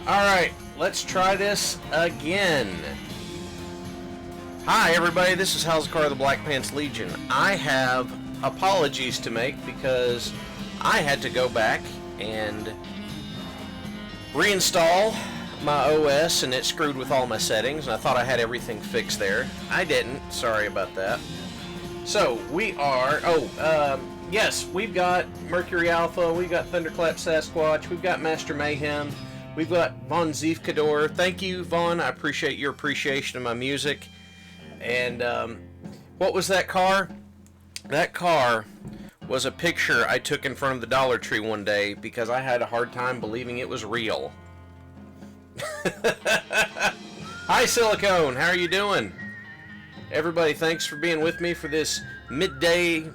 Alright, let's try this again. Hi everybody, this is Halz of the Black Pants Legion. I have apologies to make because I had to go back and reinstall my OS and it screwed with all my settings, and I thought I had everything fixed there. I didn't. Sorry about that. So we are yes, we've got Mercury Alpha, we've got Thunderclap Sasquatch, we've got Master Mayhem, we've got Von Ziefkador. Thank you, Von. I appreciate your appreciation of my music. And what was that car? That car was a picture I took in front of the Dollar Tree one day because I had a hard time believing it was real. Hi Silicone, how are you doing? Everybody, thanks for being with me for this midweek,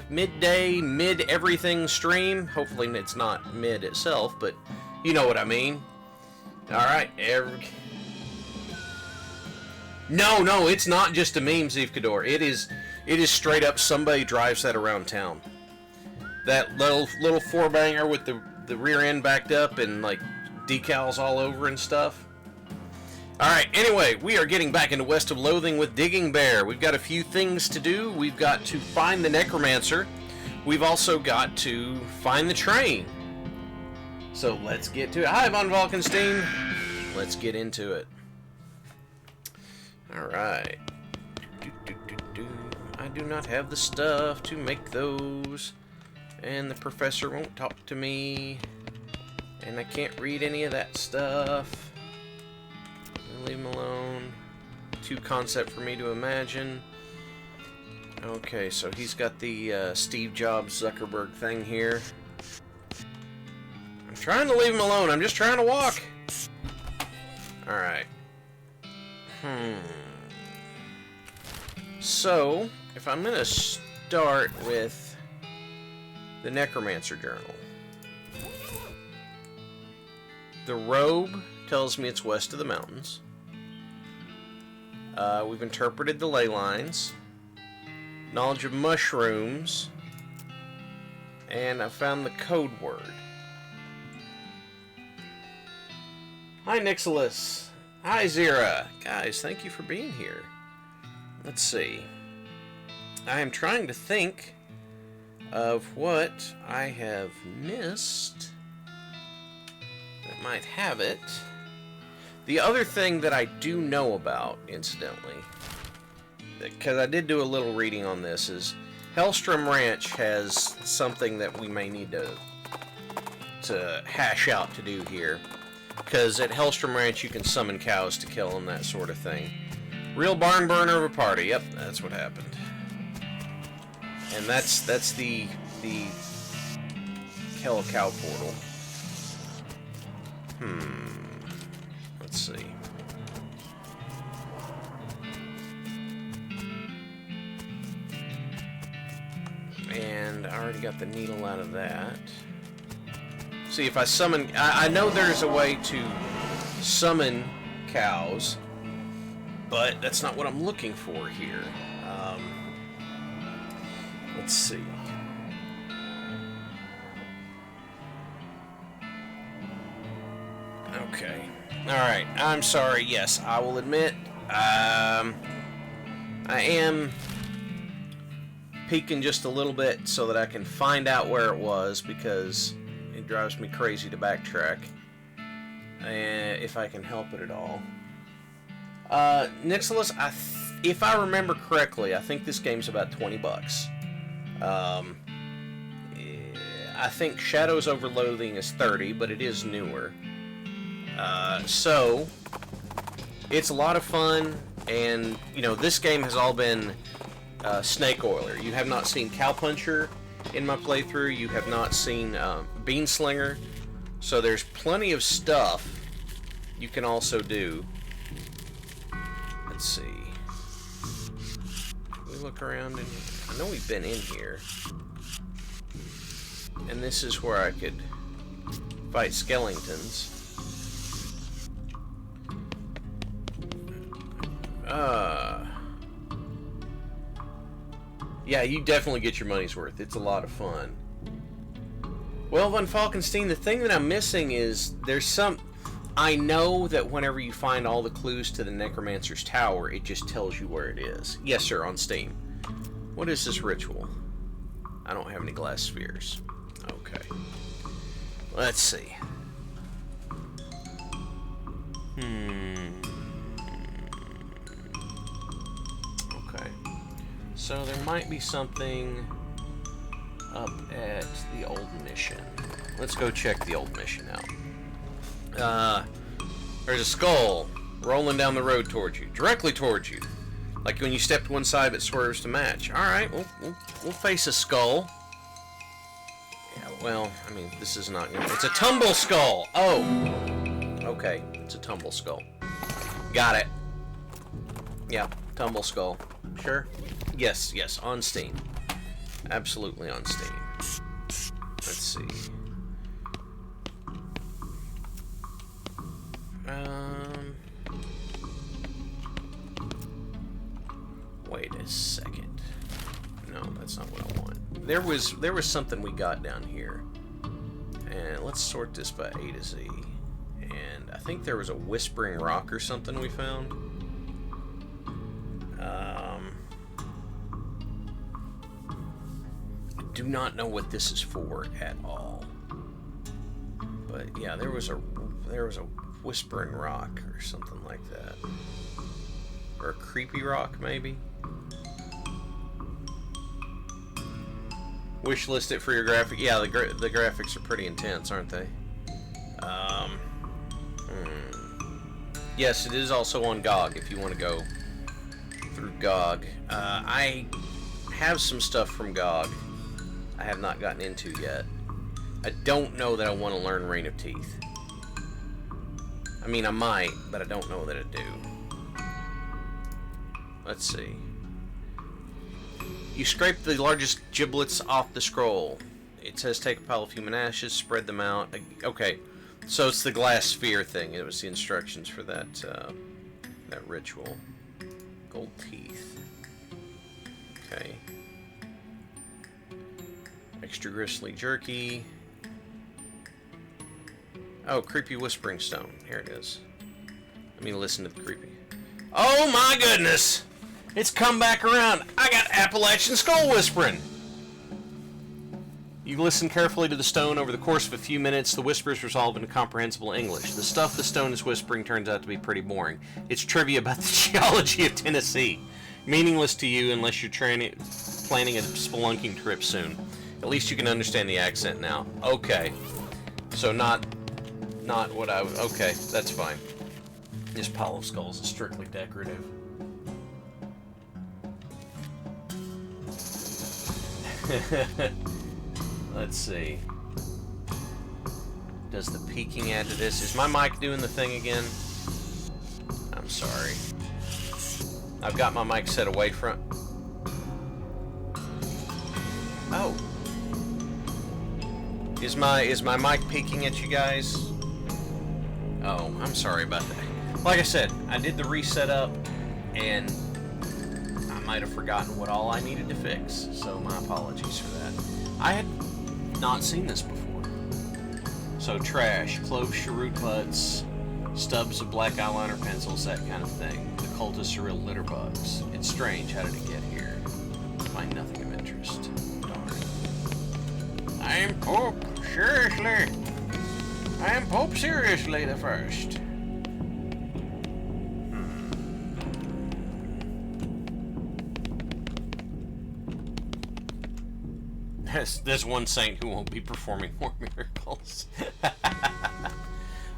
mid-everything stream. Hopefully it's not mid itself, but you know what I mean. Alright, No, it's not just a meme, Ziefkador. It is straight up somebody drives that around town. That little four-banger with the rear end backed up and like decals all over and stuff. Alright, anyway, we are getting back into West of Loathing with Digging Bear. We've got a few things to do. We've got to find the Necromancer. We've also got to find the train. So let's get to it. Hi, Von Valkenstein. Let's get into it. Alright. I do not have the stuff to make those. And the professor won't talk to me. And I can't read any of that stuff. Leave him alone. Too concept for me to imagine. Okay, so he's got the Steve Jobs Zuckerberg thing here. I'm trying to leave him alone. I'm just trying to walk. Alright. So, if I'm going to start with the Necromancer Journal. The robe tells me it's west of the mountains. We've interpreted the ley lines. Knowledge of mushrooms. And I found the code word. Hi, Nixilus. Hi, Zira. Guys, thank you for being here. Let's see. I am trying to think of what I have missed that might have it. The other thing that I do know about, incidentally, because I did do a little reading on this, is Hellstrom Ranch has something that we may need to hash out to do here. Because at Hellstrom Ranch you can summon cows to kill them, that sort of thing. Real barn burner of a party. Yep, that's what happened. And that's the Hell Cow portal. Let's see. And I already got the needle out of that. See, if I summon... I know there's a way to summon cows, but that's not what I'm looking for here. Let's see. Okay. Alright, I'm sorry. Yes, I will admit, I am peeking just a little bit so that I can find out where it was, because it drives me crazy to backtrack, if I can help it at all. Nixilus, if I remember correctly, I think this game's about $20. I think Shadows Over Loathing is $30, but it is newer. So, it's a lot of fun, and, you know, this game has all been Snake Oiler. You have not seen Cowpuncher in my playthrough. You have not seen Beanslinger. So there's plenty of stuff you can also do. Let's see. Can we look around in here? I know we've been in here. And this is where I could fight skeletons. Yeah, you definitely get your money's worth. It's a lot of fun. Well, Von Falkenstein, the thing that I'm missing is there's some... I know that whenever you find all the clues to the Necromancer's Tower, it just tells you where it is. Yes, sir, on Steam. What is this ritual? I don't have any glass spheres. Okay. Let's see. Okay. So there might be something up at the old mission. Let's go check the old mission out. There's a skull rolling down the road towards you. Directly towards you. Like when you step to one side, it swerves to match. Alright, we'll face a skull. Yeah, well, I mean, this is not gonna... It's a tumble skull! Oh! Okay, it's a tumble skull. Got it. Yeah, tumble skull. Sure? Yes, yes, on Steam. Absolutely on Steam. Let's see. Wait a second. No, that's not what I want. There was something we got down here. And let's sort this by A to Z. And I think there was a whispering rock or something we found. I do not know what this is for at all. But yeah, there was a whispering rock or something like that. Or a creepy rock, maybe? Wishlist it for your graphic. Yeah, the graphics are pretty intense, aren't they? Yes, it is also on GOG if you want to go through GOG. I have some stuff from GOG I have not gotten into yet. I don't know that I want to learn Reign of Teeth. I mean, I might, but I don't know that I do. Let's see. You scrape the largest giblets off the scroll. It says take a pile of human ashes, spread them out. Okay, so it's the glass sphere thing. It was the instructions for that that ritual. Gold teeth. Okay. Extra gristly jerky. Oh, creepy whispering stone. Here it is. Let me listen to the creepy. Oh my goodness! It's come back around. I got Appalachian skull whispering. You listen carefully to the stone. Over the course of a few minutes, the whispers resolve into comprehensible English. The stuff the stone is whispering turns out to be pretty boring. It's trivia about the geology of Tennessee. Meaningless to you unless you're planning a spelunking trip soon. At least you can understand the accent now. Okay. So not what I was... Okay, that's fine. This pile of skulls is strictly decorative. Let's see. Does the peeking add to this? Is my mic doing the thing again? I'm sorry. I've got my mic set away from... Oh. Is my mic peeking at you guys? Oh, I'm sorry about that. Like I said, I did the reset up, and I might have forgotten what all I needed to fix, so my apologies for that. I had not seen this before. So trash, clove cheroot butts, stubs of black eyeliner pencils, that kind of thing. The cultists are real litter bugs. It's strange, how did it get here? Find nothing of interest. Darn. I am Pope, seriously. I am Pope seriously the first. There's one saint who won't be performing more miracles.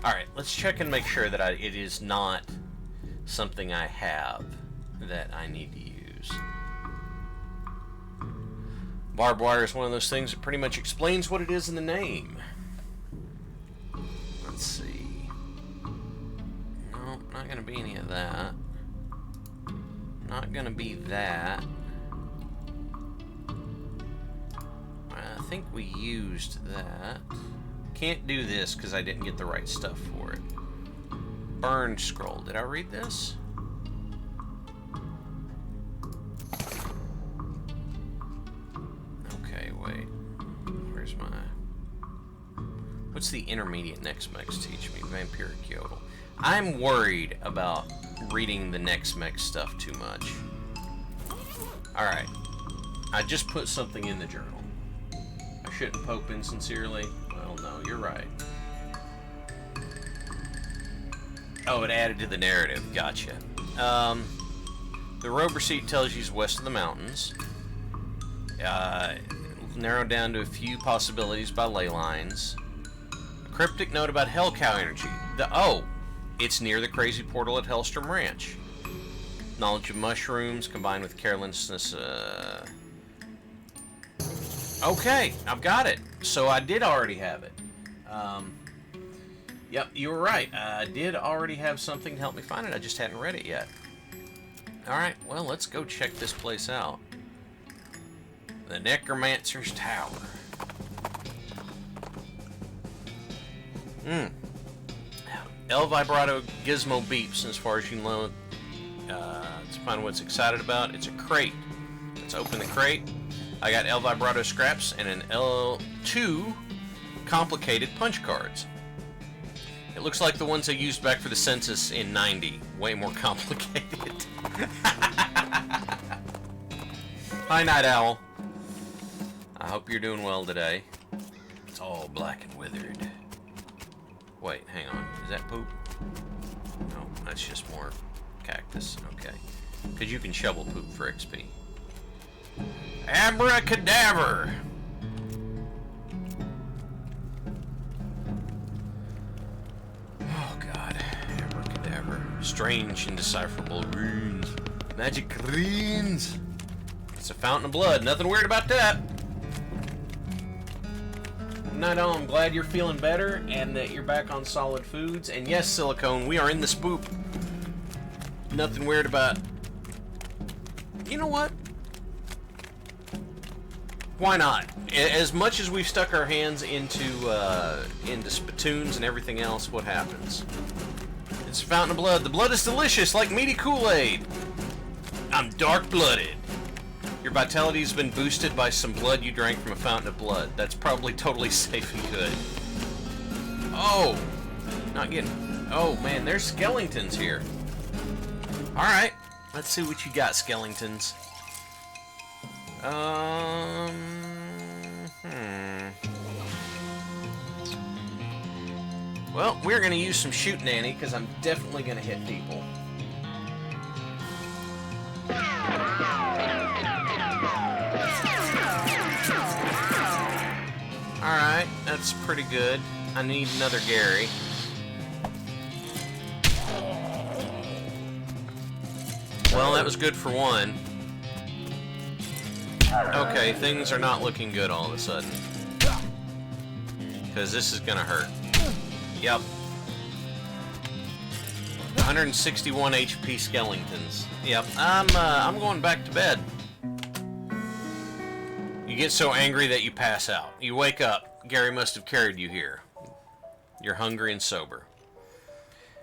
Alright, let's check and make sure that it is not something I have that I need to use. Barbed wire is one of those things that pretty much explains what it is in the name. Let's see. No, not going to be any of that. Not going to be that. I think we used that. Can't do this because I didn't get the right stuff for it. Burned scroll. Did I read this? Okay, wait. Where's my... What's the intermediate next mechs teach me? Vampiric Yodel. I'm worried about reading the next mech stuff too much. Alright. I just put something in the journal. I shouldn't pope insincerely. Well, no, you're right. Oh, it added to the narrative. Gotcha. The robe receipt tells you he's west of the mountains. Narrowed down to a few possibilities by ley lines. A cryptic note about hell cow energy. It's near the crazy portal at Hellstrom Ranch. Knowledge of mushrooms combined with carelessness. Okay, I've got it. So I did already have it. Yep, you were right. I did already have something to help me find it. I just hadn't read it yet. Alright, well, let's go check this place out. The Necromancer's Tower. El Vibrato Gizmo beeps, and as far as you know, let's find what it's excited about. It's a crate. Let's open the crate. I got El Vibrato scraps and an L2 complicated punch cards. It looks like the ones they used back for the census in 90. Way more complicated. Hi, Night Owl. I hope you're doing well today. It's all black and withered. Wait, hang on. Is that poop? No, that's just more cactus. Okay. Because you can shovel poop for XP. Abracadabra! Oh, God. Abracadabra. Strange, indecipherable runes. Magic runes. It's a fountain of blood. Nothing weird about that. No, I'm glad you're feeling better and that you're back on solid foods. And yes, Silicone, we are in the spoop. Nothing weird about... You know what? Why not? As much as we've stuck our hands into spittoons and everything else, what happens? It's a fountain of blood. The blood is delicious, like meaty Kool-Aid. I'm dark-blooded. Your vitality's been boosted by some blood you drank from a fountain of blood. That's probably totally safe and good. Oh! Not getting... Oh, man, there's skeletons here. Alright. Let's see what you got, skeletons. Well, we're gonna use some Shoot Nanny, because I'm definitely gonna hit people. Alright, that's pretty good. I need another Gary. Well, that was good for one. Okay, things are not looking good all of a sudden. Because this is gonna hurt. Yep. 161 HP skeletons. Yep, I'm going back to bed. You get so angry that you pass out. You wake up. Gary must have carried you here. You're hungry and sober.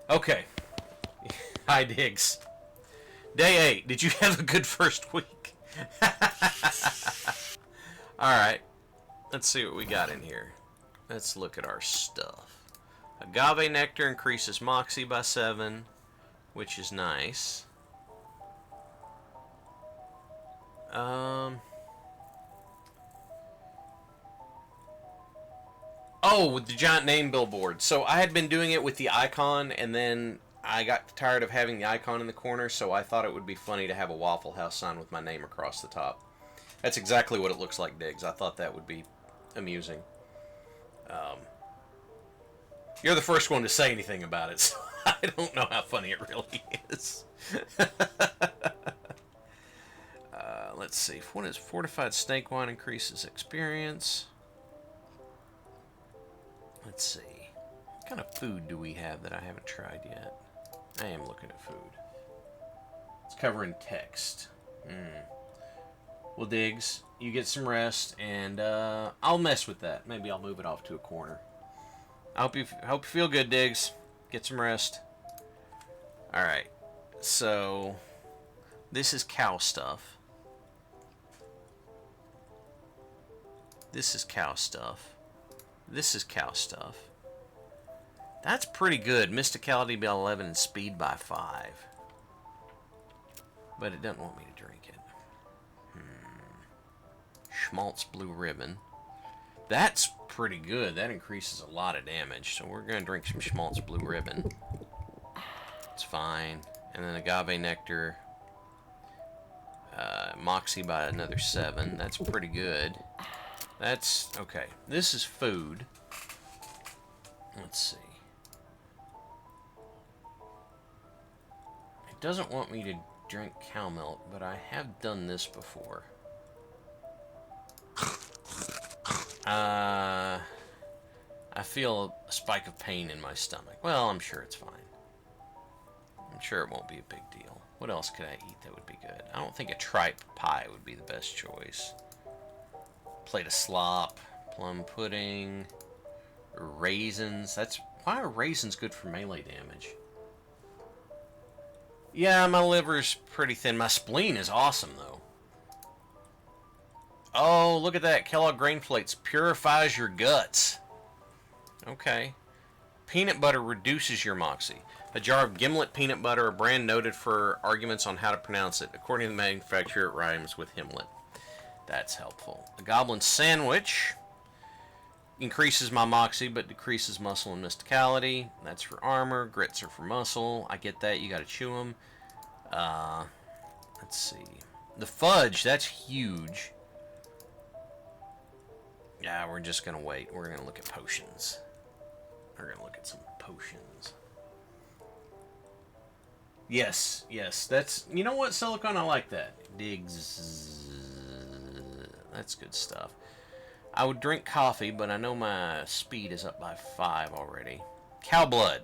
Okay. Hi, Diggs. Day 8. Did you have a good first week? Alright. Let's see what we got in here. Let's look at our stuff. Agave Nectar increases Moxie by 7, which is nice. Oh, with the giant name billboard. So I had been doing it with the icon, and then I got tired of having the icon in the corner, so I thought it would be funny to have a Waffle House sign with my name across the top. That's exactly what it looks like, Diggs. I thought that would be amusing. You're the first one to say anything about it, so I don't know how funny it really is. Let's see. What is fortified snake wine increases experience? Let's see. What kind of food do we have that I haven't tried yet? I am looking at food. It's covering text. Well, Diggs, you get some rest, and I'll mess with that. Maybe I'll move it off to a corner. I hope you feel good, Diggs. Get some rest. Alright. So, this is cow stuff. This is cow stuff. This is cow stuff. That's pretty good. Mysticality by 11 and speed by 5. But it doesn't want me to drink it. Schmaltz Blue Ribbon. That's pretty good. That increases a lot of damage. So we're going to drink some Schmaltz Blue Ribbon. It's fine. And then Agave Nectar. Moxie by another 7. That's pretty good. That's... okay. This is food. Let's see. It doesn't want me to drink cow milk, but I have done this before. I feel a spike of pain in my stomach. Well, I'm sure it's fine. I'm sure it won't be a big deal. What else could I eat that would be good? I don't think a tripe pie would be the best choice. Plate of slop, plum pudding, raisins. Why are raisins good for melee damage? Yeah, my liver's pretty thin. My spleen is awesome, though. Oh, look at that. Kellogg Grain Flakes purifies your guts. Okay. Peanut butter reduces your moxie. A jar of Gimlet peanut butter, a brand noted for arguments on how to pronounce it. According to the manufacturer, it rhymes with Himlet. That's helpful. A goblin sandwich increases my moxie, but decreases muscle and mysticality. That's for armor. Grits are for muscle. I get that. You gotta chew them. Let's see. The fudge, that's huge. Yeah, we're just gonna wait. We're gonna look at potions. We're gonna look at some potions. Yes, yes. That's... you know what, Silicone? I like that. Digs. That's good stuff. I would drink coffee, but I know my speed is up by 5 already. Cow blood.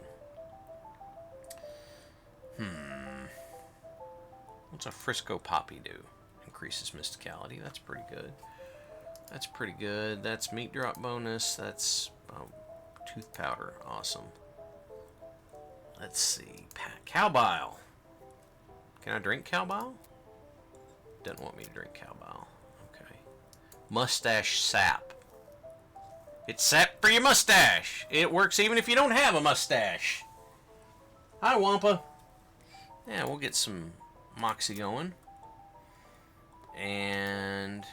What's a Frisco Poppy do? Increases mysticality. That's pretty good. That's pretty good. That's meat drop bonus. That's tooth powder. Awesome. Let's see. Cow bile. Can I drink cow bile? Doesn't want me to drink cow bile. Okay. Mustache sap. It's sap for your mustache. It works even if you don't have a mustache. Hi, Wampa. Yeah, we'll get some moxie going. And...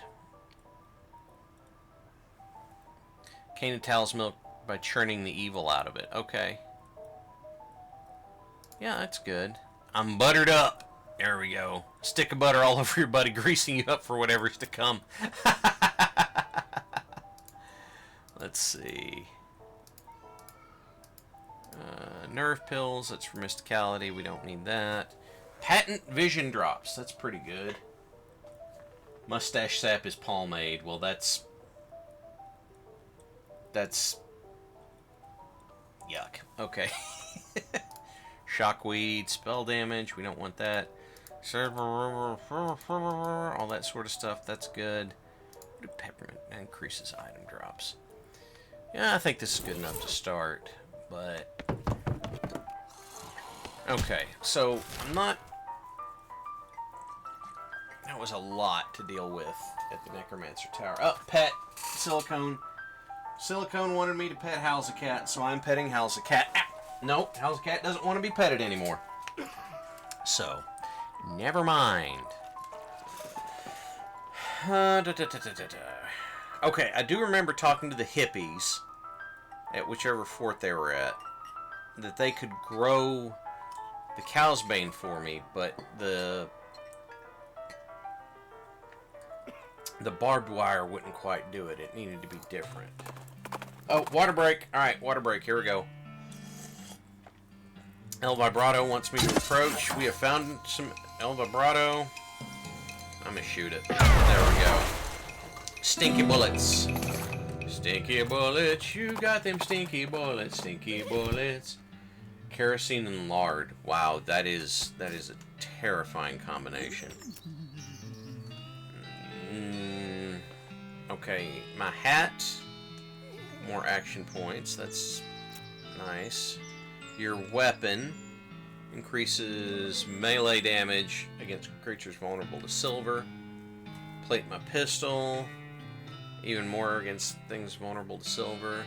Cane of Tal's milk by churning the evil out of it. Okay. Yeah, that's good. I'm buttered up. There we go. Stick of butter all over your body, greasing you up for whatever's to come. Let's see. Nerve pills. That's for mysticality. We don't need that. Patent vision drops. That's pretty good. Mustache sap is pomade. Well, that's yuck. Okay. Shockweed, spell damage. We don't want that. All that sort of stuff. That's good. Peppermint increases item drops. Yeah, I think this is good enough to start, but... okay, so I'm not... that was a lot to deal with at the Necromancer Tower. Oh, pet. Silicone. Silicone wanted me to pet Halz a cat, so I'm petting Halz a cat. Ah! Nope, Halz a cat doesn't want to be petted anymore. So, never mind. Okay, I do remember talking to the hippies at whichever fort they were at, that they could grow the cow's bane for me, but the barbed wire wouldn't quite do it. It needed to be different. Oh, water break. Alright, water break. Here we go. El Vibrato wants me to approach. We have found some El Vibrato. I'm gonna shoot it. There we go. Stinky bullets. Stinky bullets. You got them stinky bullets. Stinky bullets. Kerosene and lard. Wow, that is a terrifying combination. Okay, my hat. More action points. That's nice. Your weapon increases melee damage against creatures vulnerable to silver. Plate my pistol. Even more against things vulnerable to silver.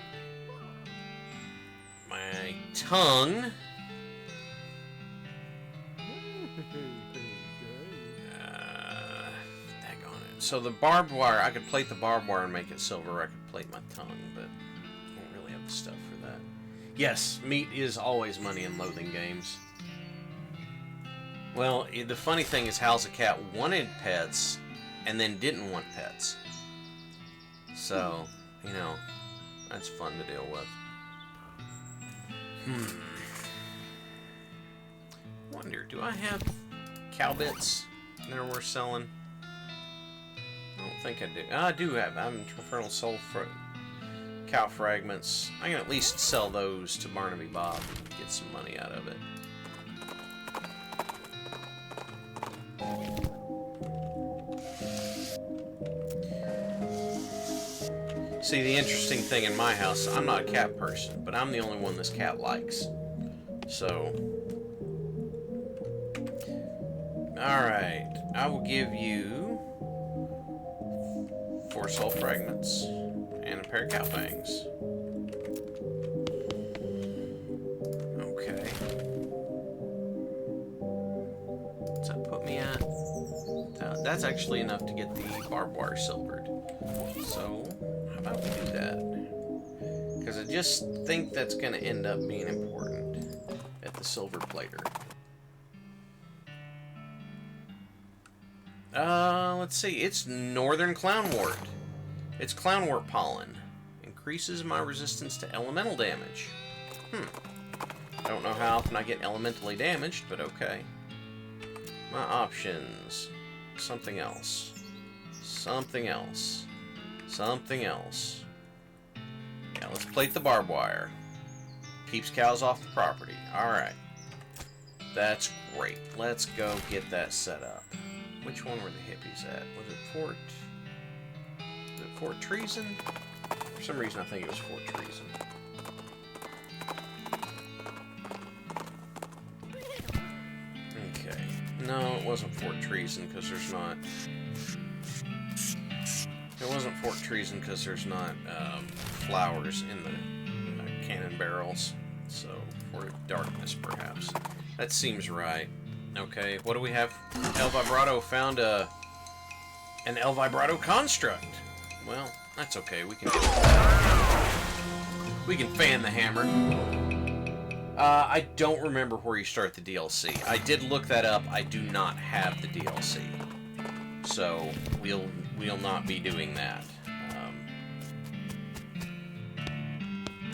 My tongue. Daggone it. So the barbed wire, I could plate the barbed wire and make it silver, or I could plate my tongue, but I don't really have the stuff for that. Yes, meat is always money in loathing games. Well, the funny thing is Hal's a cat wanted pets and then didn't want pets. So, you know, that's fun to deal with. Wonder, do I have cow bits that are worth selling? I don't think I do. I do have. I'm infernal soul for cow fragments. I can at least sell those to Barnaby Bob and get some money out of it. See, the interesting thing in my house, I'm not a cat person, but I'm the only one this cat likes. So, alright, I will give you 4 soul fragments and a pair of cow fangs. Okay. What's that put me at? That's actually enough to get the barbed wire silvered. So, how about we do that? Because I just think that's going to end up being important at the silver plater. Let's see. It's northern clownwort. It's clownwort pollen. Increases my resistance to elemental damage. I don't know how often I get elementally damaged, but okay. My options. Something else. Something else. Something else. Yeah, let's plate the barbed wire. Keeps cows off the property. Alright. That's great. Let's go get that set up. Which one were the hippies at? Was it Fort... Was it Fort Treason? For some reason I think it was Fort Treason. Okay. No, it wasn't Fort Treason because there's not... It wasn't Fort Treason because there's not flowers in the cannon barrels. So, Fort Darkness, perhaps. That seems right. Okay, what do we have? El Vibrato found an El Vibrato construct. Well, that's okay. We can do that. We can fan the hammer. I don't remember where you start the DLC. I did look that up. I do not have the DLC. So, we'll not be doing that.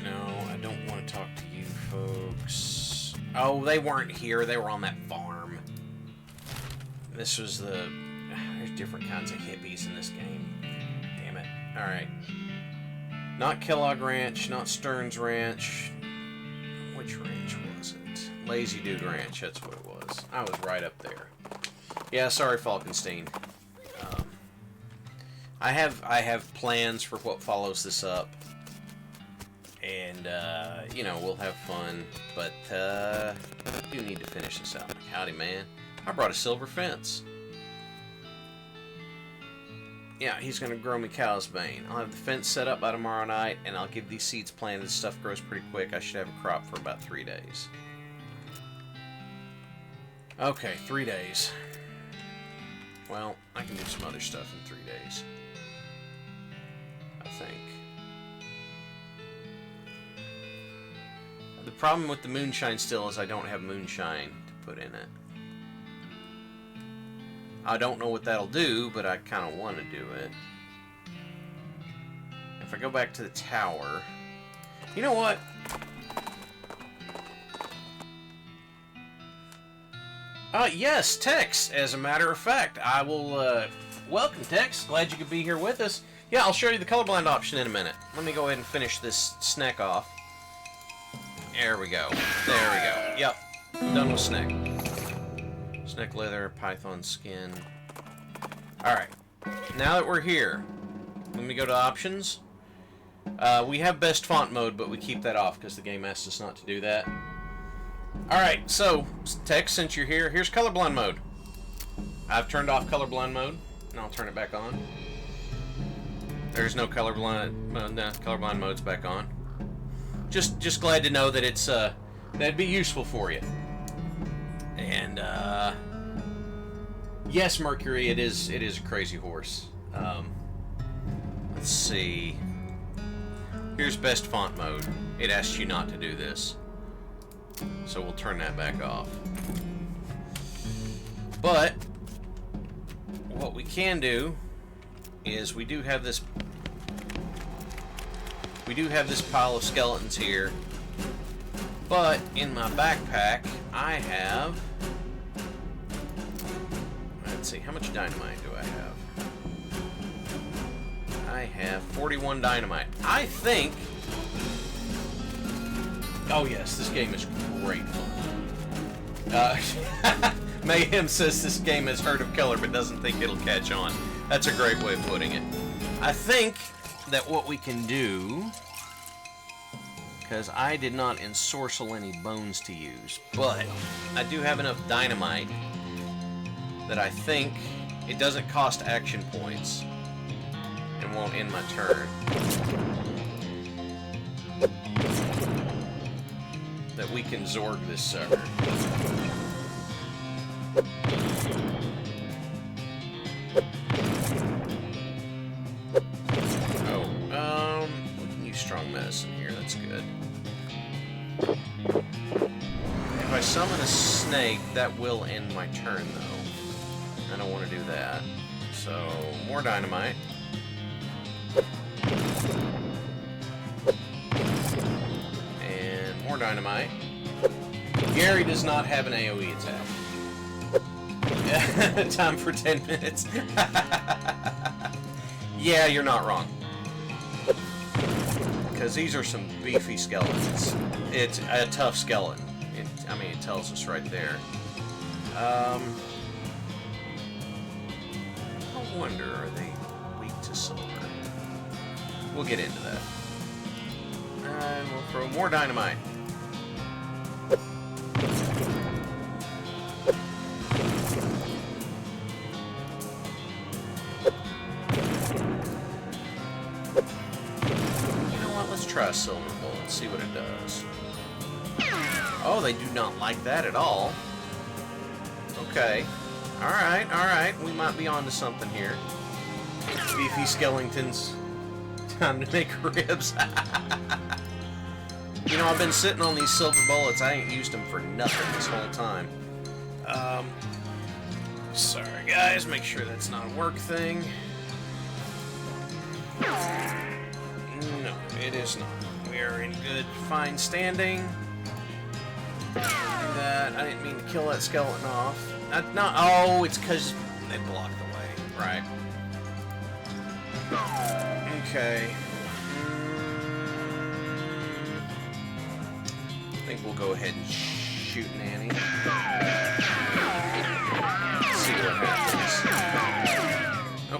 No, I don't want to talk to you folks. Oh, they weren't here. They were on that farm. This was the... There's different kinds of hippies in this game. Damn it. Alright. Not Kellogg Ranch, not Stearns Ranch. Which ranch was it? Lazy Dude Ranch, that's what it was. I was right up there. Yeah, sorry, Falkenstein. I have plans for what follows this up. And, you know, we'll have fun. But, I do need to finish this out. Howdy, man. I brought a silver fence. Yeah, he's going to grow me cow's bane. I'll have the fence set up by tomorrow night, and I'll give these seeds planted. This stuff grows pretty quick. I should have a crop for about 3 days. Okay, 3 days. Well, I can do some other stuff in 3 days. I think. The problem with the moonshine still is I don't have moonshine to put in it. I don't know what that'll do, but I kind of want to do it. If I go back to the tower... You know what? Yes, Tex. As a matter of fact, I will... Welcome, Tex. Glad you could be here with us. Yeah, I'll show you the colorblind option in a minute. Let me go ahead and finish this snack off. There we go. There we go. Yep. Done with snack. Snack leather, python skin. Alright. Now that we're here, let me go to options. We have best font mode, but we keep that off because the game asks us not to do that. Alright, so, Tex, since you're here, here's colorblind mode. I've turned off colorblind mode, and I'll turn it back on. There's no colorblind. No, colorblind mode's back on. Just glad to know that it's that'd be useful for you. And yes, Mercury, it is a crazy horse. Let's see. Here's best font mode. It asks you not to do this, so we'll turn that back off. But what we can do is we do have this pile of skeletons here, but in my backpack I have, let's see, how much dynamite do I have? I have 41 dynamite. I think, oh yes, this game is great fun. Mayhem says this game has heard of color but doesn't think it'll catch on. That's a great way of putting it. I think that what we can do, because I did not ensorcel any bones to use, but I do have enough dynamite that I think it doesn't cost action points and won't end my turn. That we can Zorg this sucker. We can use strong medicine here, that's good. If I summon a snake, that will end my turn, though. I don't want to do that. So, more dynamite. And more dynamite. Gary does not have an AoE attack. Time for 10 minutes. Yeah, you're not wrong. Because these are some beefy skeletons. It's a tough skeleton. I mean, it tells us right there. I wonder, are they weak to silver? We'll get into that. And we'll throw more dynamite. Try a silver bullet, see what it does. Oh, they do not like that at all. Okay. Alright. We might be onto something here. Beefy skeletons. Time to make ribs. You know, I've been sitting on these silver bullets. I ain't used them for nothing this whole time. Sorry, guys. Make sure that's not a work thing. No, it is not. We are in good, fine standing. That I didn't mean to kill that skeleton off. Not. Oh, it's because they blocked the way. Right. Okay. I think we'll go ahead and shoot Nanny. See what happens.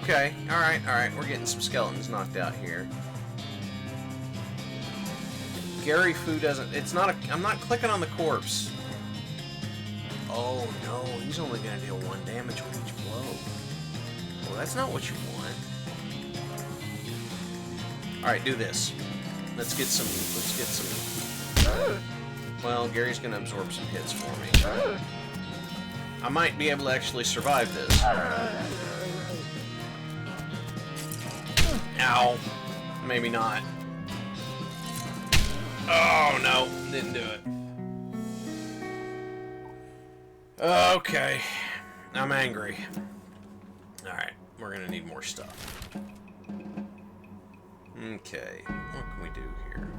Okay. All right. We're getting some skeletons knocked out here. Gary Fu doesn't. It's not a. I'm not clicking on the corpse. Oh no, he's only going to deal 1 damage with each blow. Well, that's not what you want. All right, do this. Let's get some. Well, Gary's going to absorb some hits for me. I might be able to actually survive this. Ow. Maybe not. Oh, no. Didn't do it. Okay. I'm angry. Alright. We're going to need more stuff. Okay. What can we do here?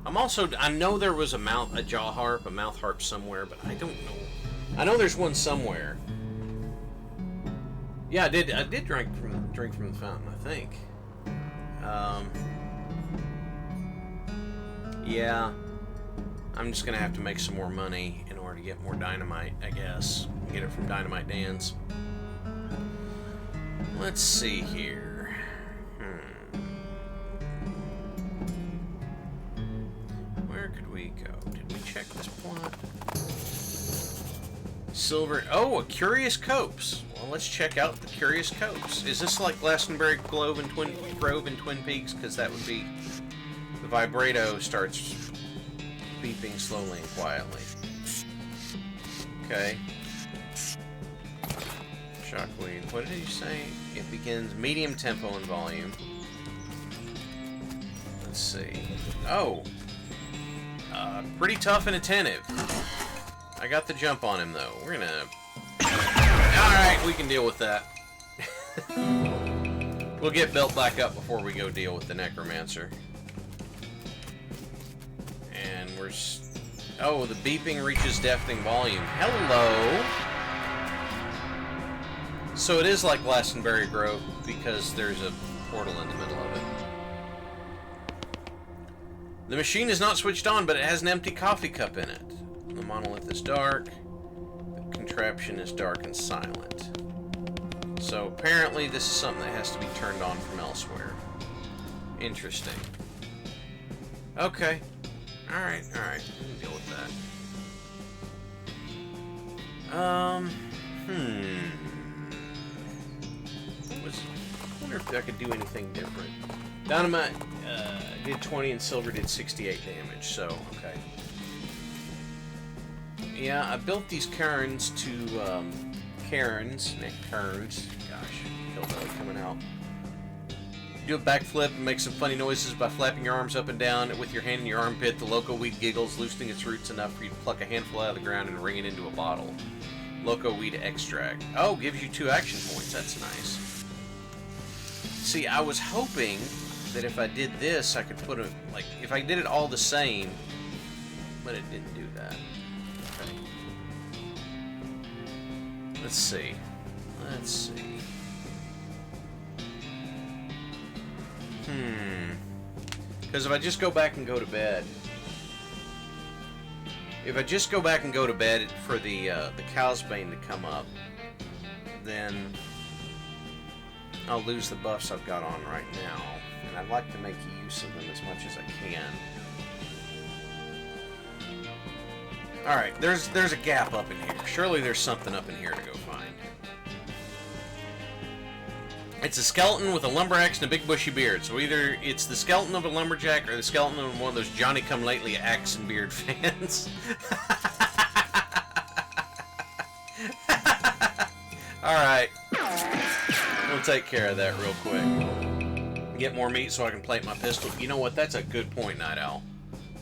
I know there was a jaw harp, a mouth harp somewhere, but I don't know. I know there's one somewhere. Yeah, I did drink from the fountain, I think. Yeah, I'm just gonna have to make some more money in order to get more dynamite, I guess. Get it from Dynamite Dan's. Let's see here. Where could we go? Did we check this plot? Silver. Oh, a curious copse. well, let's check out the Curious Coast. Is this like Glastonbury Grove in Twin Peaks? Because that would be... The vibrato starts beeping slowly and quietly. Okay. Shockweed. What did you say? It begins medium tempo and volume. Let's see. Oh! Pretty tough and attentive. I got the jump on him, though. We're gonna... Alright, we can deal with that. We'll get built back up before we go deal with the Necromancer. And we're... Oh, the beeping reaches deafening volume. Hello! So it is like Glastonbury Grove because there's a portal in the middle of it. The machine is not switched on, but it has an empty coffee cup in it. The monolith is dark. The contraption is dark and silent. So apparently this is something that has to be turned on from elsewhere. Interesting. Okay. Alright, alright. We can deal with that. I wonder if I could do anything different. Dynamite did 20 and silver did 68 damage, so, okay. Yeah, I built these cairns to, cairns, gosh, hillbilly coming out. Do a backflip and make some funny noises by flapping your arms up and down with your hand in your armpit. The loco weed giggles, loosening its roots enough for you to pluck a handful out of the ground and wring it into a bottle. Loco weed extract. Oh, gives you 2 action points. That's nice. See, I was hoping that if I did this, I could put a... Like, if I did it all the same, but it didn't do that. Okay. Let's see. Let's see. Because if I just go back and go to bed... If I just go back and go to bed for the Cow's Bane to come up, then I'll lose the buffs I've got on right now. And I'd like to make use of them as much as I can. Alright, there's a gap up in here. Surely there's something up in here to go find. It's a skeleton with a lumber axe and a big bushy beard. So either it's the skeleton of a lumberjack or the skeleton of one of those Johnny-come-lately axe and beard fans. Alright. We'll take care of that real quick. Get more meat so I can plate my pistol. You know what? That's a good point, Night Owl.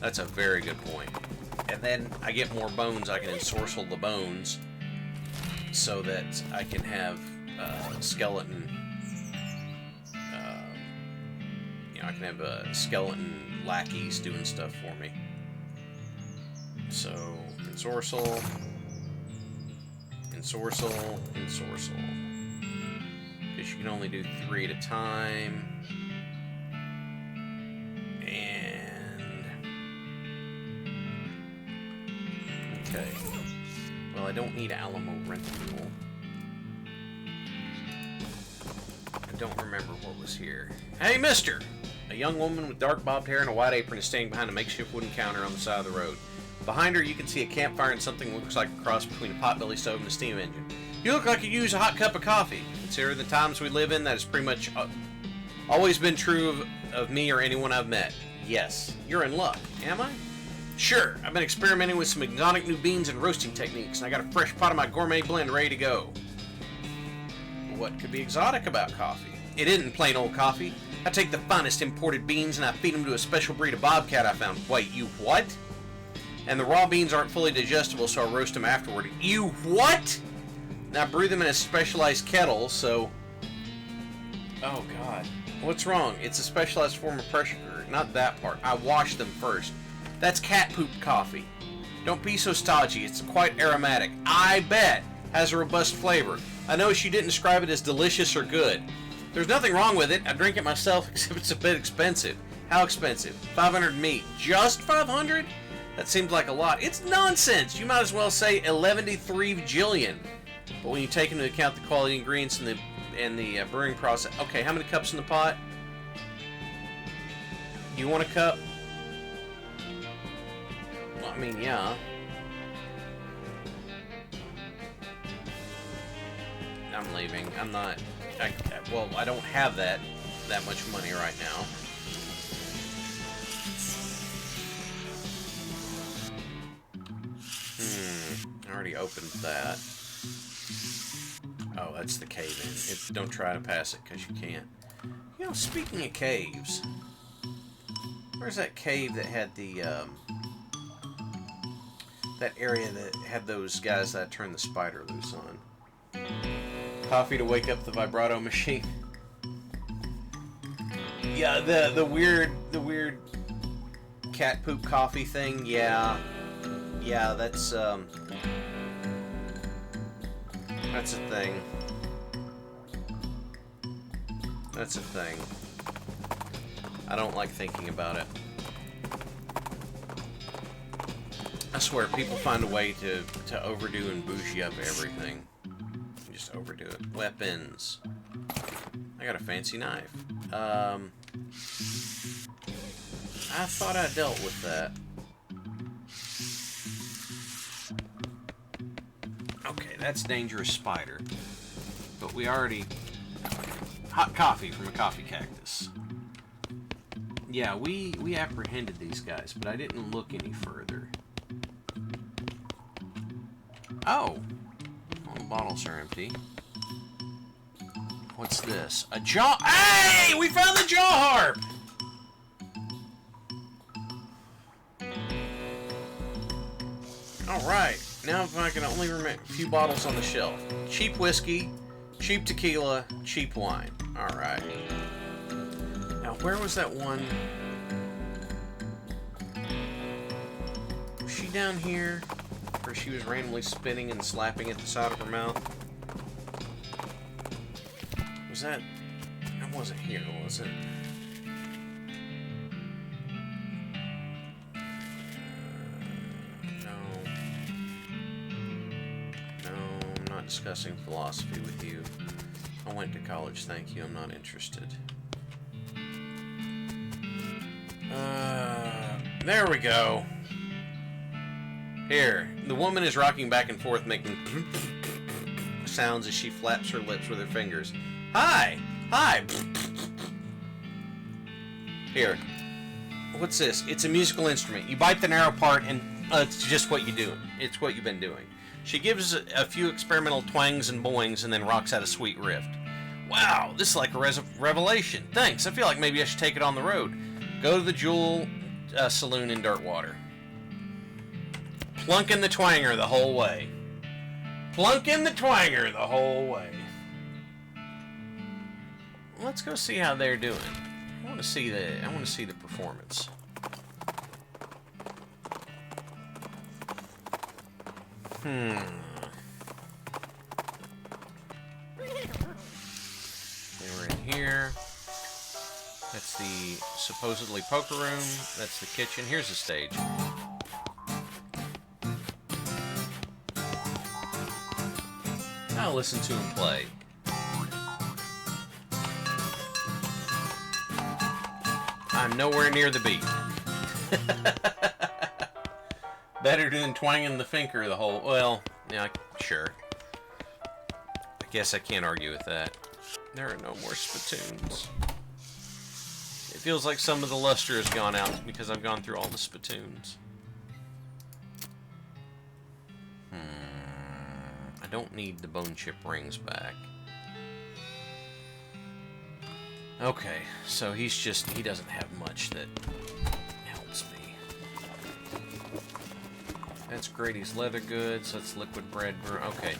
That's a very good point. And then I get more bones. I can ensorcel the bones so that I can have skeleton... I can have skeleton lackeys doing stuff for me. So, ensorcel, ensorcel, ensorcel. Because you can only do 3 at a time. And... Okay. Well, I don't need Alamo Rental. I don't remember what was here. Hey, mister! A young woman with dark bobbed hair and a white apron is standing behind a makeshift wooden counter on the side of the road. Behind her, you can see a campfire and something that looks like a cross between a potbelly stove and a steam engine. You look like you use a hot cup of coffee. Considering the times we live in, that has pretty much always been true of me or anyone I've met. Yes, you're in luck. Am I? Sure, I've been experimenting with some exotic new beans and roasting techniques, and I got a fresh pot of my gourmet blend ready to go. What could be exotic about coffee? It isn't plain old coffee. I take the finest imported beans and I feed them to a special breed of bobcat I found. Wait, you what? And the raw beans aren't fully digestible, so I roast them afterward. You what? And I brew them in a specialized kettle, so... Oh, God. What's wrong? It's a specialized form of pressure cooker. Not that part. I wash them first. That's cat poop coffee. Don't be so stodgy. It's quite aromatic. I bet. Has a robust flavor. I know she didn't describe it as delicious or good. There's nothing wrong with it. I drink it myself, except it's a bit expensive. How expensive? 500 meat. Just 500? That seems like a lot. It's nonsense. You might as well say 11-3 bajillion. But when you take into account the quality ingredients and the brewing process... Okay, how many cups in the pot? You want a cup? Well, I mean, yeah. I'm leaving. I'm not... well, I don't have that much money right now. I already opened that. Oh, that's the cave-in. Don't try to pass it, because you can't. You know, speaking of caves... Where's that cave that had the, that area that had those guys that turned the spider loose on? Coffee to wake up the vibrato machine. Yeah, the weird cat poop coffee thing. Yeah, that's a thing. That's a thing. I don't like thinking about it. I swear, people find a way to overdo and bougie up everything. Just overdo it. Weapons. I got a fancy knife. I thought I dealt with that. Okay, that's dangerous spider. But we already... Hot coffee from a coffee cactus. Yeah, we apprehended these guys, but I didn't look any further. Oh! All the bottles are empty. What's this? A jaw... Hey! We found the jaw harp! Alright. Now if I can only remember a few bottles on the shelf. Cheap whiskey, cheap tequila, cheap wine. Alright. Now, where was that one? Was she down here? Where she was randomly spinning and slapping at the side of her mouth? Was that... That wasn't here, was it? No. No, I'm not discussing philosophy with you. I went to college, thank you. I'm not interested. There we go. Here, the woman is rocking back and forth, making sounds as she flaps her lips with her fingers. Hi! Hi! Here. What's this? It's a musical instrument. You bite the narrow part, and it's just what you do. It's what you've been doing. She gives a few experimental twangs and boings, and then rocks out a sweet riff. Wow, this is like a revelation. Thanks. I feel like maybe I should take it on the road. Go to the Jewel Saloon in Dirtwater. Plunking the twanger the whole way. Plunking the twanger the whole way. Let's go see how they're doing. I want to see the performance. They were in here. That's the supposedly poker room. That's the kitchen. Here's the stage. I'll listen to him play. I'm nowhere near the beat. Better than twanging the finger the whole... Well, yeah, sure. I guess I can't argue with that. There are no more spittoons. It feels like some of the luster has gone out because I've gone through all the spittoons. I don't need the bone chip rings back. Okay, so he doesn't have much that helps me. That's Grady's leather goods, that's liquid bread. Okay,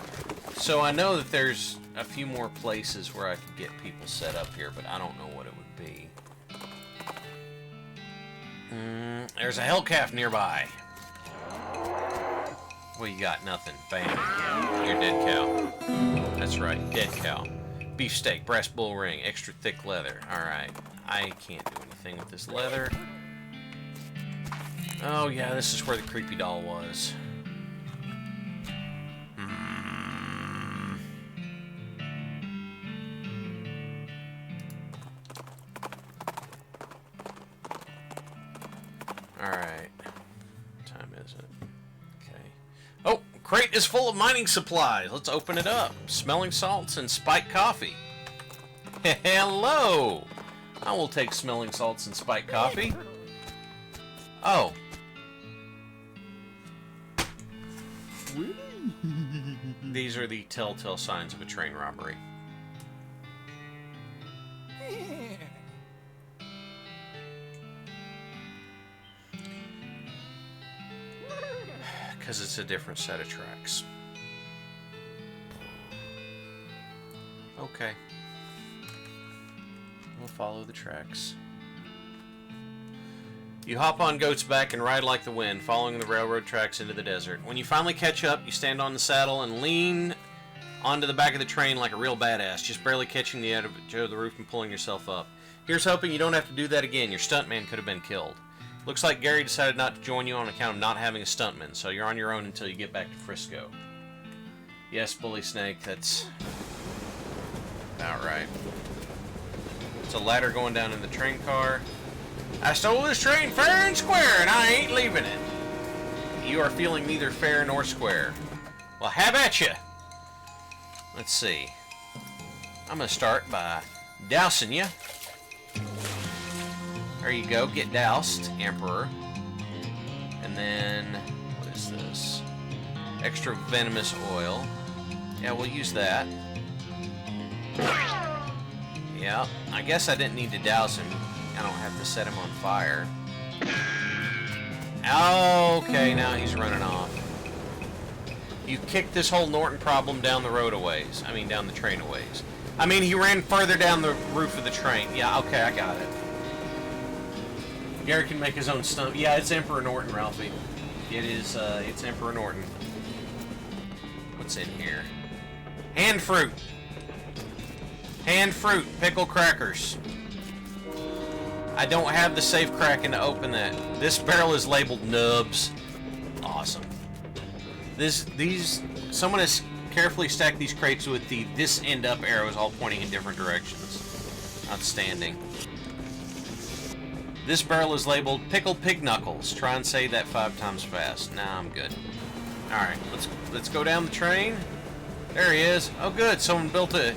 so I know that there's a few more places where I could get people set up here, but I don't know what it would be. There's a Hellcalf nearby. What you got? Nothing. Bam. You're dead cow. That's right, dead cow. Beefsteak, brass bull ring, extra thick leather. Alright. I can't do anything with this leather. Oh yeah, this is where the creepy doll was. Alright. What time is it? Okay. Oh, Crate is full of mining supplies. Let's open it up. Smelling salts and spiked coffee. Hello! I will take smelling salts and spiked coffee. Oh. These are the telltale signs of a train robbery. Because it's a different set of tracks. Okay. We'll follow the tracks. You hop on Goat's back and ride like the wind, following the railroad tracks into the desert. When you finally catch up, you stand on the saddle and lean onto the back of the train like a real badass, just barely catching the edge of the roof and pulling yourself up. Here's hoping you don't have to do that again. Your stuntman could have been killed. Looks like Gary decided not to join you on account of not having a stuntman, so you're on your own until you get back to Frisco. Yes, Bully Snake, that's about right. It's a ladder going down in the train car. I stole this train fair and square, and I ain't leaving it. You are feeling neither fair nor square. Well, have at ya! Let's see. I'm gonna start by dousing you. There you go, get doused, Emperor. And then, what is this? Extra venomous oil. Yeah, we'll use that. Yeah, I guess I didn't need to douse him. I don't have to set him on fire. Okay, now he's running off. You kicked this whole Norton problem down the road a ways. I mean, down the train a ways. I mean, he ran further down the roof of the train. Yeah, okay, I got it. Gary can make his own stunt. Yeah, it's Emperor Norton, Ralphie. It is, it's Emperor Norton. What's in here? Hand fruit. Hand fruit. Pickle crackers. I don't have the safe cracking to open that. This barrel is labeled nubs. Awesome. Someone has carefully stacked these crates with the this end up arrows all pointing in different directions. Outstanding. This barrel is labeled Pickled Pig Knuckles. Try and say that 5 times fast. Nah, I'm good. Alright, let's go down the train. There he is. Oh good, someone built a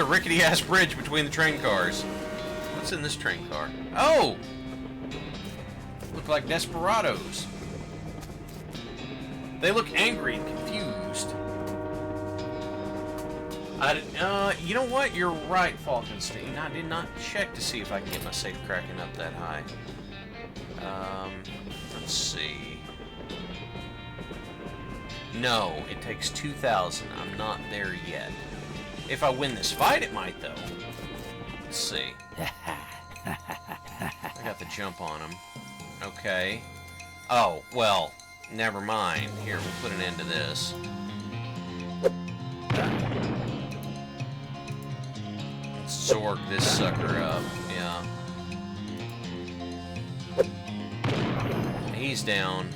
rickety ass bridge between the train cars. What's in this train car? Oh! Look like desperados. They look angry and confused. You know what? You're right, Falkenstein. I did not check to see if I can get my safe cracking up that high. Let's see. No, it takes 2,000. I'm not there yet. If I win this fight, it might, though. Let's see. I got the jump on him. Okay. Oh, well, never mind. Here, we'll put an end to this. Zorg this sucker up. Yeah. He's down.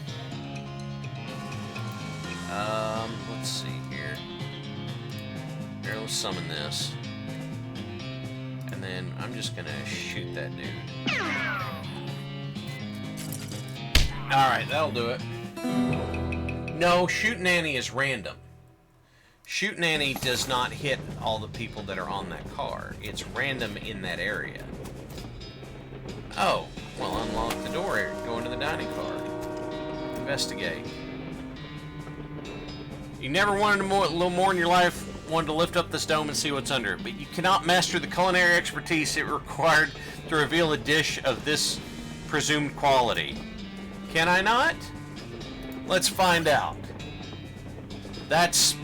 Let's see here. Here, let's summon this. And then I'm just gonna shoot that dude. Alright, that'll do it. No, shooting Annie is random. Shooting Annie does not hit all the people that are on that car. It's random in that area. Oh, well, unlock the door here. Go into the dining car. Investigate. You never wanted a little more in your life, wanted to lift up this dome and see what's under it, but you cannot master the culinary expertise it required to reveal a dish of this presumed quality. Can I not? Let's find out. That's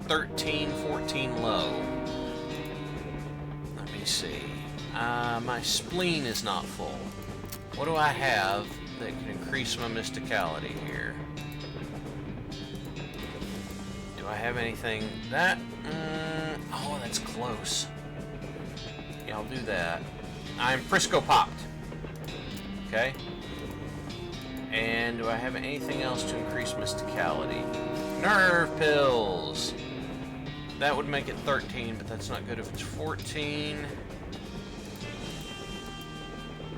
13, 14 low. Let me see. My spleen is not full. What do I have that can increase my mysticality here? Do I have anything that? Oh, that's close. Yeah, I'll do that. I'm Frisco popped. Okay. And do I have anything else to increase mysticality? Nerve pills. That would make it 13, but that's not good if it's 14.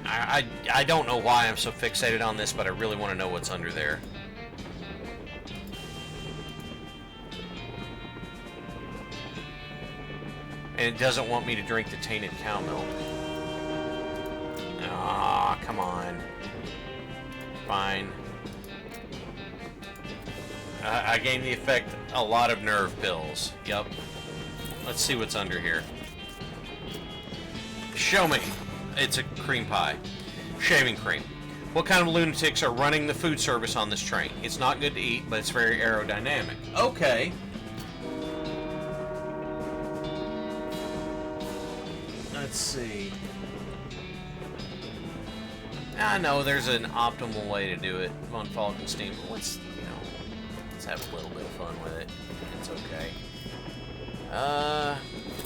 I don't know why I'm so fixated on this, but I really want to know what's under there. And it doesn't want me to drink the tainted cow milk. Ah, come on. Fine. I gained the effect a lot of nerve pills. Yep. Let's see what's under here. Show me. It's a cream pie. Shaving cream. What kind of lunatics are running the food service on this train? It's not good to eat, but it's very aerodynamic. Okay. Let's see. I know there's an optimal way to do it on Falkenstein, but let's have a little bit of fun with it. It's okay.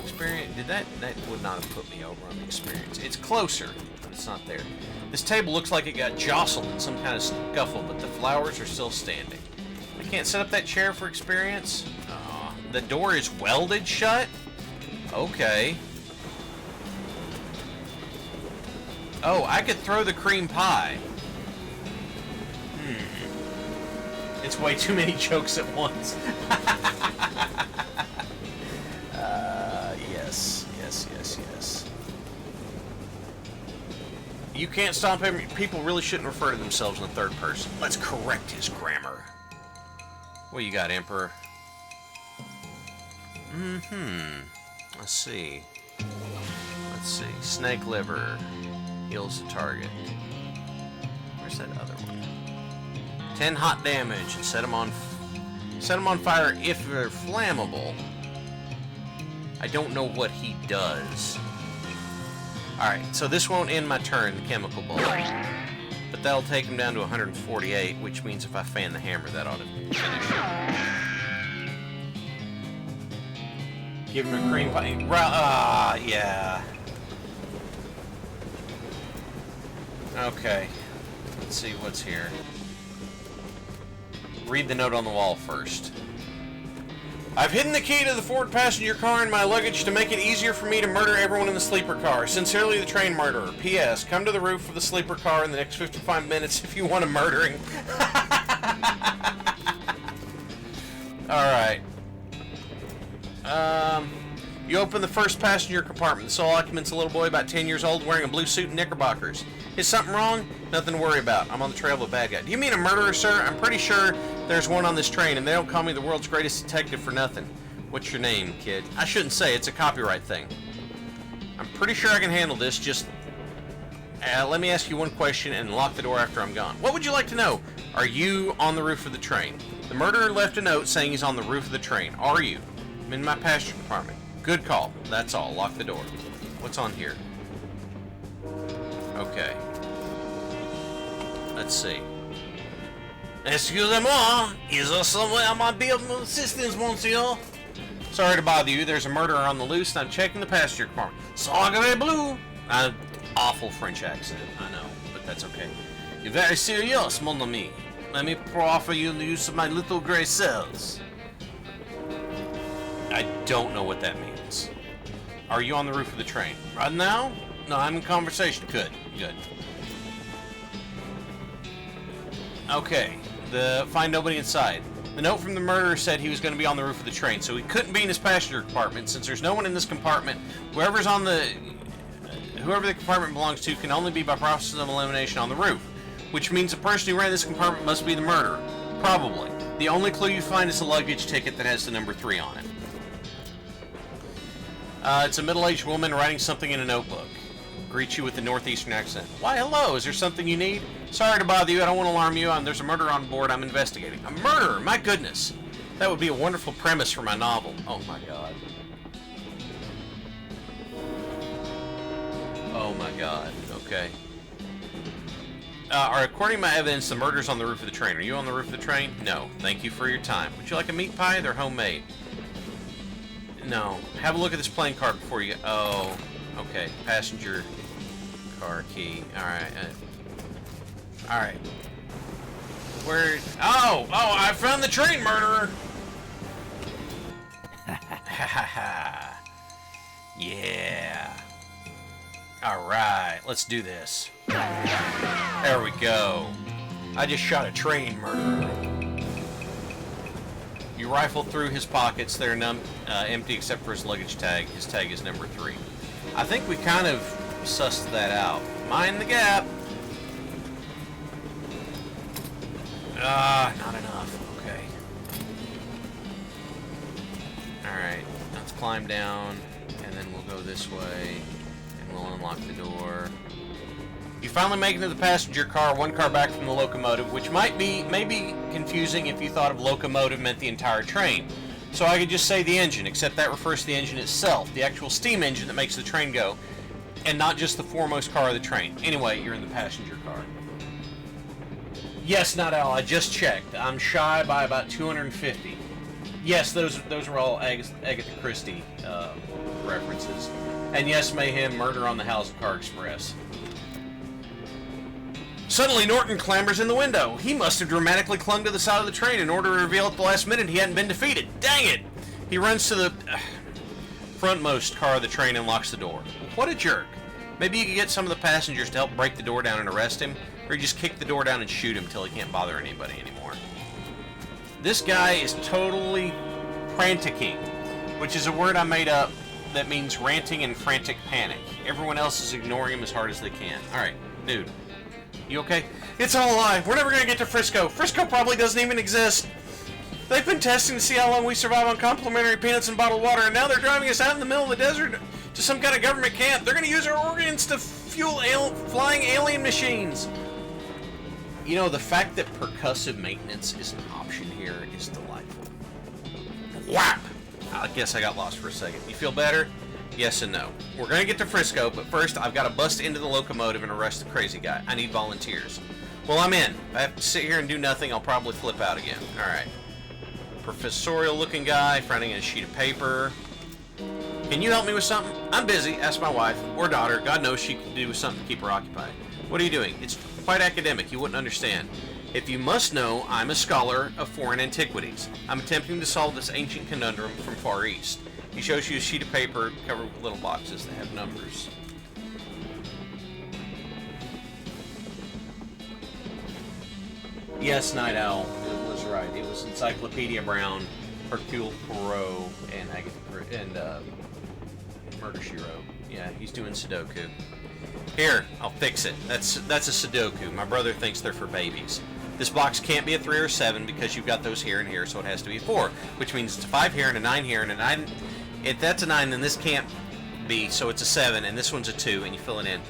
Experience. That would not have put me over on the experience. It's closer, but it's not there. This table looks like it got jostled in some kind of scuffle, but the flowers are still standing. I can't set up that chair for experience. The door is welded shut? Okay. Oh, I could throw the cream pie. It's way too many jokes at once. Yes. You can't stop him. People really shouldn't refer to themselves in the third person. Let's correct his grammar. What you got, Emperor? Let's see. Snake liver. Heals the target. Where's that other one? 10 hot damage and set them on fire if they're flammable. I don't know what he does. Alright, so this won't end my turn, the chemical bullet. But that'll take him down to 148, which means if I fan the hammer, that ought to finish him. Give him a cream pie. Yeah. Okay. Let's see what's here. Read the note on the wall first. I've hidden the key to the forward passenger car in my luggage to make it easier for me to murder everyone in the sleeper car. Sincerely, the train murderer. P.S. Come to the roof of the sleeper car in the next 55 minutes if you want a murdering. Alright. You open the first passenger compartment. The sole occupant's a little boy about 10 years old wearing a blue suit and knickerbockers. Is something wrong? Nothing to worry about. I'm on the trail of a bad guy. Do you mean a murderer, sir? I'm pretty sure there's one on this train, and they don't call me the world's greatest detective for nothing. What's your name, kid? I shouldn't say. It's a copyright thing. I'm pretty sure I can handle this. Just let me ask you one question and lock the door after I'm gone. What would you like to know? Are you on the roof of the train? The murderer left a note saying he's on the roof of the train. Are you? I'm in my passenger compartment. Good call. That's all. Lock the door. What's on here? Okay. Let's see. Excusez-moi, is there somewhere I might be of assistance, monsieur? Sorry to bother you. There's a murderer on the loose, and I'm checking the passenger compartment. Sacre bleu! Awful French accent, I know, but that's okay. You're very serious, mon ami. Let me offer you the use of my little gray cells. I don't know what that means. Are you on the roof of the train? Right now? No, I'm in conversation. Good. Okay. Find nobody inside. The note from the murderer said he was going to be on the roof of the train, so he couldn't be in his passenger compartment. Since there's no one in this compartment, whoever the compartment belongs to can only be by process of elimination on the roof, which means the person who ran this compartment must be the murderer. Probably. The only clue you find is a luggage ticket that has the number 3 on it. It's a middle-aged woman writing something in a notebook. Greets you with a northeastern accent. Why, hello, is there something you need? Sorry to bother you, I don't want to alarm you. There's a murder on board I'm investigating. A murderer? My goodness. That would be a wonderful premise for my novel. Oh my god. Oh my god. Okay. According to my evidence, the murder's on the roof of the train. Are you on the roof of the train? No. Thank you for your time. Would you like a meat pie? They're homemade. No. Have a look at this playing card before you... Oh. Okay. Passenger car key. Alright. Alright. Where... Oh! Oh! I found the train murderer! Ha. Yeah. Alright. Let's do this. There we go. I just shot a train murderer. You rifle through his pockets. They're empty except for his luggage tag. His tag is number 3. I think we kind of sussed that out. Mind the gap. Not enough. Okay. Alright, let's climb down, and then we'll go this way, and we'll unlock the door. You finally make it to the passenger car, one car back from the locomotive, which may be confusing if you thought of locomotive meant the entire train. So I could just say the engine, except that refers to the engine itself, the actual steam engine that makes the train go, and not just the foremost car of the train. Anyway, you're in the passenger car. Yes, not Al, I just checked. I'm shy by about 250. Yes, those were all Agatha Christie references. And yes, Mayhem, Murder on the Halz Car Express. Suddenly, Norton clambers in the window. He must have dramatically clung to the side of the train in order to reveal at the last minute he hadn't been defeated. Dang it! He runs to the frontmost car of the train and locks the door. What a jerk. Maybe you could get some of the passengers to help break the door down and arrest him, or you just kick the door down and shoot him till he can't bother anybody anymore. This guy is totally franticking, which is a word I made up that means ranting and frantic panic. Everyone else is ignoring him as hard as they can. Alright, dude. You okay? It's all a lie. We're never going to get to Frisco. Frisco probably doesn't even exist. They've been testing to see how long we survive on complimentary peanuts and bottled water, and now they're driving us out in the middle of the desert to some kind of government camp. They're going to use our organs to fuel flying alien machines. You know, the fact that percussive maintenance is an option here is delightful. Whap! I guess I got lost for a second. You feel better? Yes and no. We're going to get to Frisco, but first I've got to bust into the locomotive and arrest the crazy guy. I need volunteers. Well, I'm in. If I have to sit here and do nothing, I'll probably flip out again. Alright. Professorial-looking guy, fronting a sheet of paper. Can you help me with something? I'm busy. Ask my wife or daughter. God knows she can do something to keep her occupied. What are you doing? It's quite academic. You wouldn't understand. If you must know, I'm a scholar of foreign antiquities. I'm attempting to solve this ancient conundrum from Far East. He shows you a sheet of paper covered with little boxes that have numbers. Yes, Night Owl, it was right. It was Encyclopedia Brown, Hercule Poirot, and Murder, She Wrote. Yeah, he's doing Sudoku. Here, I'll fix it. That's a Sudoku. My brother thinks they're for babies. This box can't be a 3 or 7 because you've got those here and here, so it has to be 4, which means it's a 5 here and a 9 here and a 9. If that's a 9, then this can't be, so it's a 7, and this one's a 2, and you fill it in.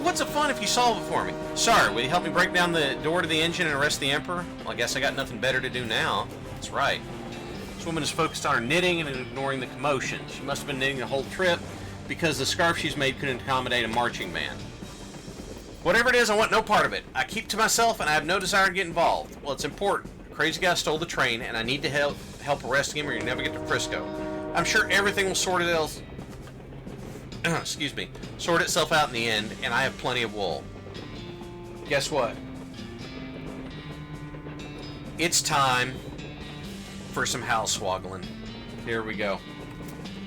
What's the fun if you solve it for me? Sorry, will you help me break down the door to the engine and arrest the Emperor? Well, I guess I got nothing better to do now. That's right. This woman is focused on her knitting and ignoring the commotion. She must have been knitting the whole trip because the scarf she's made couldn't accommodate a marching band. Whatever it is, I want no part of it. I keep to myself, and I have no desire to get involved. Well, it's important. A crazy guy stole the train, and I need to help arresting him or you'll never get to Frisco. I'm sure everything will sort itself out in the end, and I have plenty of wool. Guess what? It's time for some house swaggling. Here we go.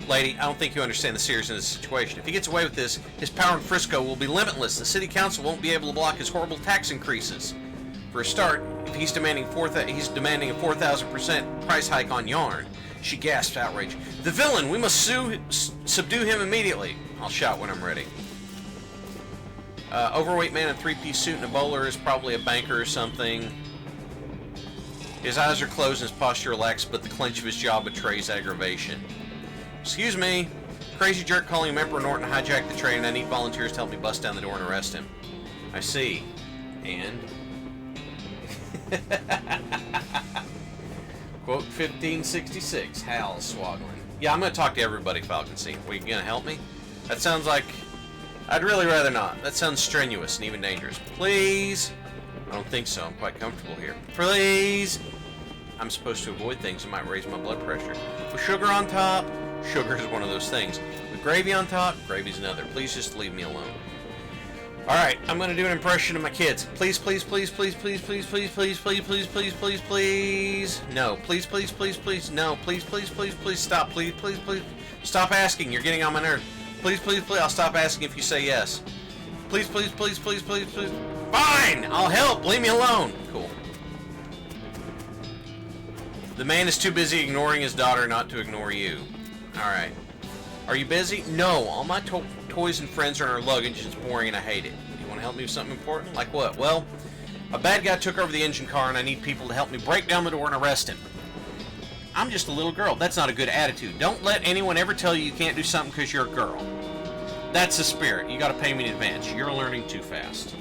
Lady, I don't think you understand the seriousness of the situation. If he gets away with this, his power in Frisco will be limitless. The city council won't be able to block his horrible tax increases. For a start, if he's demanding a 4,000% price hike on yarn. She gasps outrage. The villain! We must subdue him immediately. I'll shout when I'm ready. Overweight man in a 3-piece suit and a bowler is probably a banker or something. His eyes are closed and his posture relaxed, but the clench of his jaw betrays aggravation. Excuse me. Crazy jerk calling him Emperor Norton hijacked the train and I need volunteers to help me bust down the door and arrest him. I see. And? Quote 1566, Halz swaggling. Yeah, I'm going to talk to everybody, Falcon Sea. Are you going to help me? That sounds like... I'd really rather not. That sounds strenuous and even dangerous. Please? I don't think so. I'm quite comfortable here. Please? I'm supposed to avoid things that might raise my blood pressure. With sugar on top, sugar is one of those things. With gravy on top, gravy's another. Please just leave me alone. Alright, I'm going to do an impression of my kids. Please, please, please, please, please, please, please, please, please, please, please, please, please. No, please, please, please, please. No, please, please, please, please, stop. Please, please, please. Stop asking. You're getting on my nerves. Please, please, please. I'll stop asking if you say yes. Please, please, please, please, please, please. Fine! I'll help. Leave me alone. Cool. The man is too busy ignoring his daughter not to ignore you. Alright. Are you busy? No. All my toys and friends are in our luggage. It's boring and I hate it. You want to help me with something important? Like what? Well, a bad guy took over the engine car and I need people to help me break down the door and arrest him. I'm just a little girl. That's not a good attitude. Don't let anyone ever tell you can't do something because you're a girl. That's the spirit. You got to pay me in advance. You're learning too fast.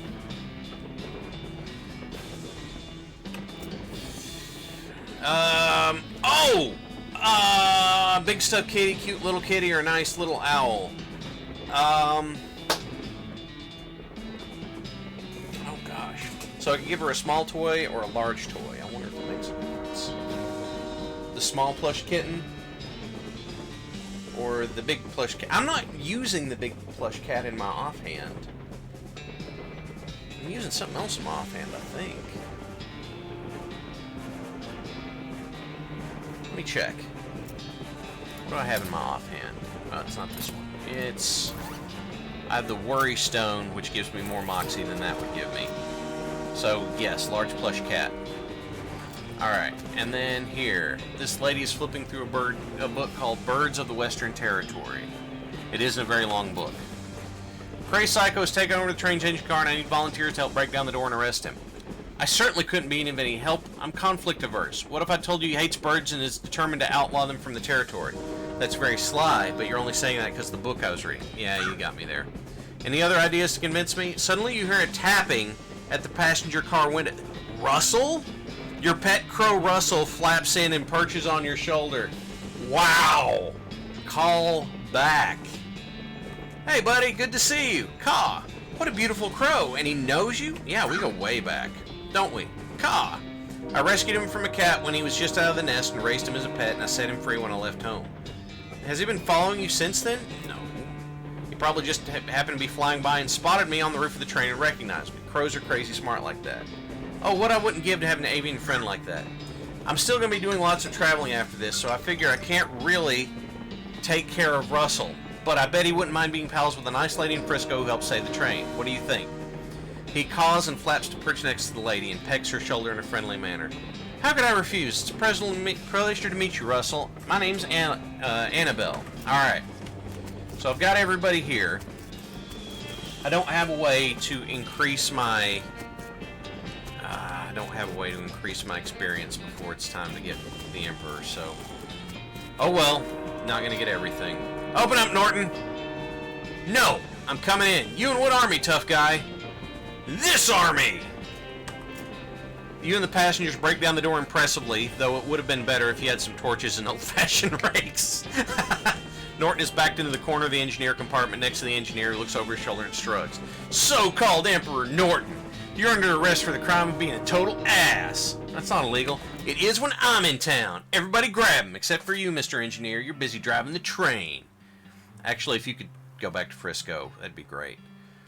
Big stuffed kitty, cute little kitty, or a nice little owl. Oh gosh. So I can give her a small toy or a large toy. I wonder if it makes a difference. The small plush kitten or the big plush cat. I'm not using the big plush cat in my offhand. I'm using something else in my offhand, I think. Let me check. What do I have in my offhand? Oh, it's not this one. I have the Worry Stone, which gives me more moxie than that would give me. So, yes, large plush cat. Alright, and then here. This lady is flipping through a book called Birds of the Western Territory. It isn't a very long book. Crazy Psycho has taken over the train's engine car and I need volunteers to help break down the door and arrest him. I certainly couldn't be of any help. I'm conflict averse. What if I told you he hates birds and is determined to outlaw them from the territory? That's very sly, but you're only saying that because of the book I was reading. Yeah, you got me there. Any other ideas to convince me? Suddenly you hear a tapping at the passenger car window. Russell? Your pet crow Russell flaps in and perches on your shoulder. Wow! Call back. Hey buddy, good to see you. Caw. What a beautiful crow. And he knows you? Yeah, we go way back. Don't we? Caw. I rescued him from a cat when he was just out of the nest and raised him as a pet, and I set him free when I left home. Has he been following you since then? No. He probably just happened to be flying by and spotted me on the roof of the train and recognized me. Crows are crazy smart like that. Oh, what I wouldn't give to have an avian friend like that. I'm still going to be doing lots of traveling after this, so I figure I can't really take care of Russell. But I bet he wouldn't mind being pals with a nice lady in Frisco who helped save the train. What do you think? He caws and flaps to perch next to the lady and pecks her shoulder in a friendly manner. How could I refuse? It's a pleasure to meet you, Russell. My name's Annabelle. Alright. So I've got everybody here. I don't have a way to increase my... experience before it's time to get the Emperor, so... Oh well. Not gonna get everything. Open up, Norton! No! I'm coming in. You in what army, tough guy? This army! You and the passengers break down the door impressively, though it would have been better if you had some torches and old-fashioned rakes. Norton is backed into the corner of the engineer compartment next to the engineer who looks over his shoulder and shrugs. So-called Emperor Norton! You're under arrest for the crime of being a total ass. That's not illegal. It is when I'm in town. Everybody grab him, except for you, Mr. Engineer. You're busy driving the train. Actually, if you could go back to Frisco, that'd be great.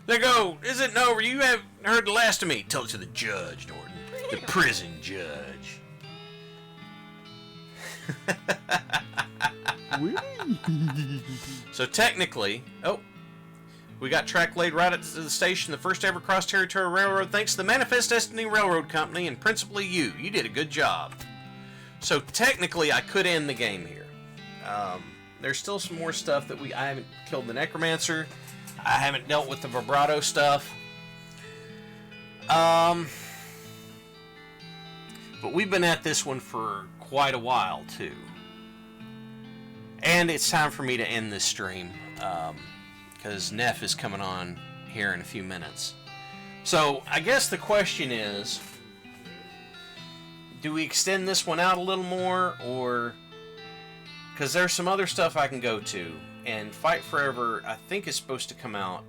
There go. Isn't it over? You haven't heard the last of me. Tell it to the judge, Norton. The prison judge. So technically... Oh. We got track laid right at the station, the first ever cross-territory railroad, thanks to the Manifest Destiny Railroad Company, and principally you. You did a good job. So technically, I could end the game here. There's still some more stuff that I haven't killed the Necromancer. I haven't dealt with the vibrato stuff. But we've been at this one for quite a while, too. And it's time for me to end this stream. Because Neff is coming on here in a few minutes. So, I guess the question is, do we extend this one out a little more, or... Because there's some other stuff I can go to, and Fight Forever, I think, is supposed to come out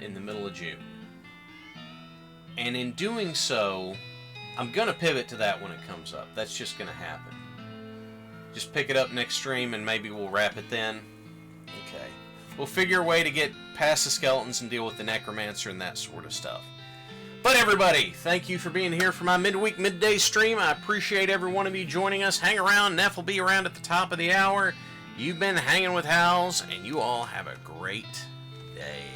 in the middle of June. And in doing so, I'm going to pivot to that when it comes up. That's just going to happen. Just pick it up next stream, and maybe we'll wrap it then. Okay. We'll figure a way to get past the skeletons and deal with the Necromancer and that sort of stuff. But everybody, thank you for being here for my midday stream. I appreciate every one of you joining us. Hang around. Neff will be around at the top of the hour. You've been hanging with Halz, and you all have a great day.